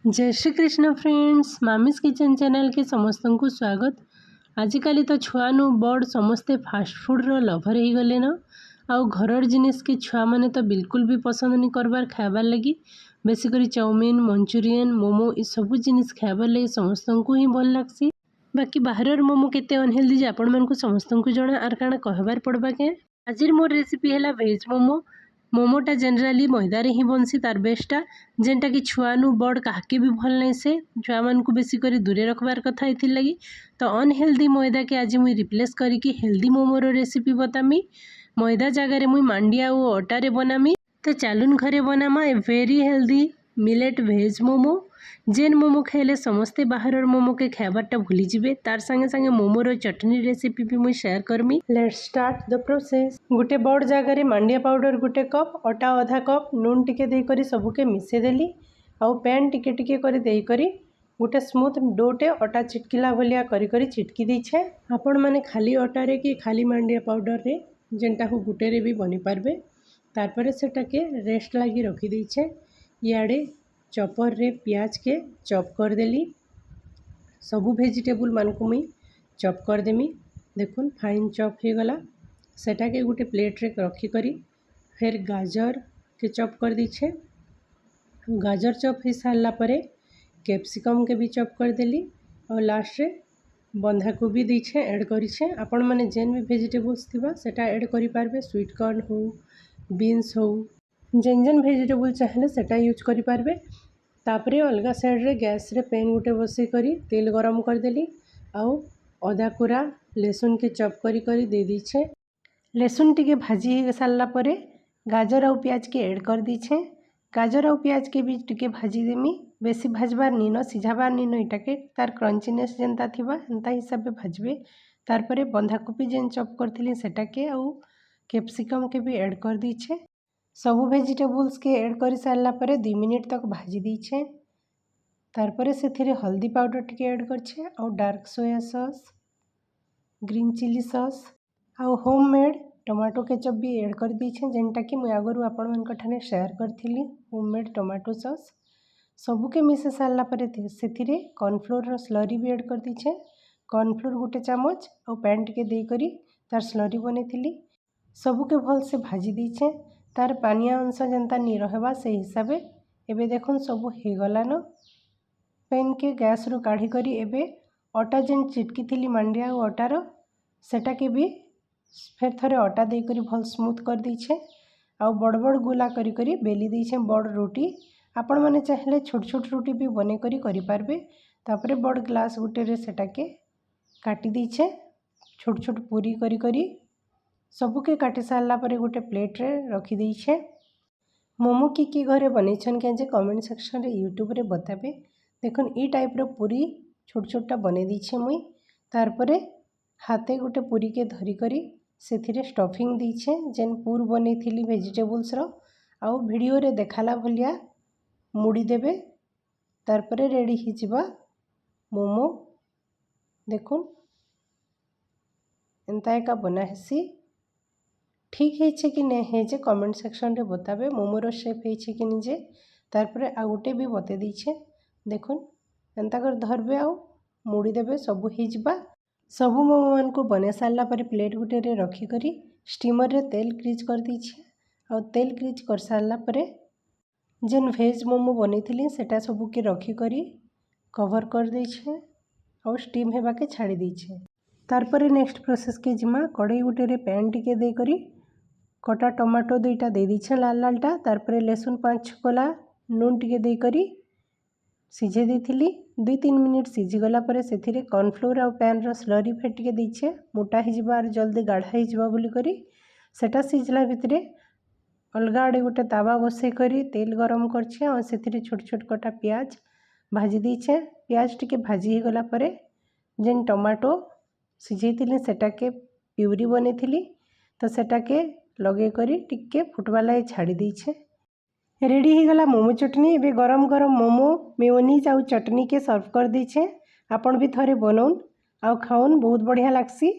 जय श्री कृष्ण फ्रेंड्स, मामिस kitchen channel के समस्त को स्वागत। आजिकल तो छुआ नु बड़ समस्ते फास्ट फूड रो लभर हो गले न। आउ घरर जिनिस के छुआ माने तो बिल्कुल भी पसंद नहीं करबार खाबार लगी। बेसिकरी चाउमिन, मंचूरियन, मोमो ये सब जिनिस खाबार लगी समस्त को ही भल लगसी। बाकी बाहर मोमो केते अनहेल्दी जे आपण मानकु समस्त को जणा आर काना कहबार पड़बा के। आज मोर रेसिपी है वेज मोमो। मोमोटा जेनराली मैदारे ही बनसी तार बेस्टा जेनटा कि छुआ नु बड़ काके भी भल नहीं से छुआ मान को बेसी करी दूरे रखबार कथा इथिर लगी। तो अनहेल्दी मैदा के आज मुई रिप्लेस करिकी हेल्दी मोमोर रेसिपी बतामी। मैदा जगार मुई मांडिया और अटारे बनामी। तो चलून घरे बनामा a very healthy millet veg momo. जेन मोमो खाइले समस्ते बाहर मोमो के खाबारटा भूली जिबे। तार संगे संगे मोमोर चटनी रेसिपी भी मुई शेयर करमी। Let's start the process. गोटे बड़ जगार मांडिया पाउडर गोटे कप, अटा आधा कप, नून टिके देकरी सबके मिसेदेली। आउ पैन टिके टिके करी देकरी गोटे स्मूथ डोटे अटा चिटकिला भलिया करी चिटकी दीछे। आपण माने खाली अटारे कि खाली मांडिया पाउडर रे जेनटा को गुटे रे भी बनी पारबे। तारपरे सेटा के रेस्ट लगी रखी दीछे। इयाड़े चॉपर रे प्याज के चॉप कर देली। सबू वेजिटेबल मान को मुई चॉप कर देमी। देखुन फाइन चॉप हो गला। सेटा के गोटे प्लेट रे रखी करी फिर गाजर के चॉप कर दीछे। गाजर चॉप हो सारा परे कैप्सिकम के भी चॉप कर देली और लास्ट रे बंधा कोबी दीछे ऐड करिछे। आपण माने जेन भी वेजिटेबल्स थिबा सेटा ऐड करि पारबे। स्वीट कॉर्न हो, बीन्स हो, जेन जेन वेजिटेबल चाहेले सेटा यूज करि पारबे। तापरे अलगा साइड रे गैस रे पैन गोटे बसई करी तेल गरम कर देली। आउ अदा कोरा लहसुन के चॉप करी दे दीछे। लहसुन टिके भाजी हो सारा परे गाजर और प्याज के ऐड कर दीछे। गाजर और प्याज के भी टिके भाजी देमी। बेसी भाजबार नीन, सिझाबार नीन, इटा के तार क्रंचीनेस जेनता थिबा एंता हिसाब से भाजबे। तारपरे बंधाकोबी जेन चॉप करथिली सेटा के आउ कैप्सिकम के भी ऐड कर दीछे। सबू वेजिटेबल्स के ऐड कर सारा परे 2 मिनिट तक भाजी दीछे। तारपरे सेथिरे हल्दी पाउडर टिके ऐड करछे और dark soya sauce, green chilli sauce आउ होममेड टमाटो केचप भी ऐड कर दीछे जेनटा कि मुझे आगरू आपण मानक ठाने शेयर करथिली। होममेड टमाटो सॉस सबू के मिसे सारा परे सेथिरे कॉर्नफ्लोर रो स्लरी भी ऐड कर दीछे। कॉर्नफ्लोर गोटे चामच और पैन टिके दे करी तार स्लरी बनेथिली। सबू के भल से भाजी दीछे। तार पानिया अंश जेनता नी रहबा से हिसाबे एबे देखुन सबू हे गला न। पैन के गैस रु काढ़ी करी एबे अटा जेन चिटकी थिली मांडिया और अटार सेटा के भी फिर थोड़े अटा दे करी भल स्मूथ कर दीछे। आउ बड़ बड़ गोला करी करी बेली दीछे बड़ रोटी। आपण माने चाहेले छोट छोट रोटी भी बने करी पारबे। तापरे बड़ ग्लास गोटे रे सेटा के काटी दीछे छोट छोट पूरी करी करी सबू के काटी सारा परे गोटे प्लेट रे रखी दीछे। मोमो की घरे बनईछन के जे कमेंट सेक्शन रे यूट्यूब रे बताबे। देखुन ई टाइप रो पूरी छोट छोटा बने दीछे मुई। तारपरे हाथे गोटे पूरी के धरी करी सेथिरे स्टफिंग दीछे जेन पूर बने थिली वेजिटेबल्स रो। आउ वीडियो रे देखाला भलिया मुड़ी देबे। तारपरे रेडी ही जिबा मोमो। देखुन एंता एका बना हेसी। ठीक है कि नहीं है जे कमेंट सेक्शन रे बताबे। मोमोर शेप है कि निजे। तारपरे आ गोटे भी बते दीछे। देखुन एंता कर धरबे आउ मुड़ी देबे सबू ही जिबा। सबू मोमो मान को बने सारा पर प्लेट गोटे रे रखी करी स्टीमर रे तेल ग्रीज कर दीछे। और तेल ग्रीज कर सारा परे जेन वेज मोमो बनी थिली सेटा सबू के रखी करी कवर कर दीछे और स्टीम हेबा के छाड़ी दीछे। तारपरे नेक्स्ट प्रोसेस के जिमा कड़ाई गोटे रे पैन टिके दे करी कटा टमाटो दुईटा दे दीछे लाल लालटा। तारपरे लहसुन 5 कोला नून टिके दे करी सिझे देथिली। 2-3 मिनिट सिझीगला पर से कॉर्नफ्लोर और पैन रो स्लरी फेट टिके दीछे मोटा हिजबार जल्दी गाढ़ा हिजबा बोली करी सेटा सिझला भितरे अलगा आड़े गोटे तावा बसई करी तेल गरम करछे और सेथिरे छोट छोट कटा प्याज भाजी दीछे। प्याज टिके भाजी हो गला परे जेन टमाटो सिझेइथिली सेटा के प्यूरी बनेथिली तो सेटा के लगे करी टिके फुटवा लगे छाड़ी दीछे। रेडी हो गला मोमो चटनी। एबे गरम गरम मोमो मेयोनीज आउ चटनी के सर्व कर दीछे। आपण भी थरे बनाउन आउ खाउन बहुत बढ़िया लागसी।